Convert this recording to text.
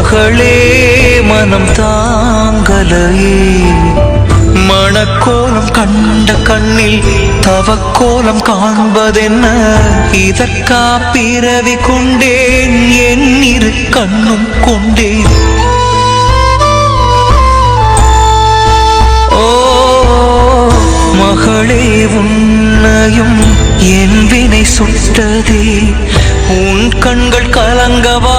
மகளே மனம் தாங்கலையே, மணக்கோலம் கண்ட கண்ணில் தவக்கோலம் காண்பதென்ன? இதற்கா பிறவி கொண்டேன் என் இரு கண்ணும் கொண்டேன். ஓ மகளே உன்னையும் என் வினை சுட்டதே, உன் கண்கள் கலங்கவா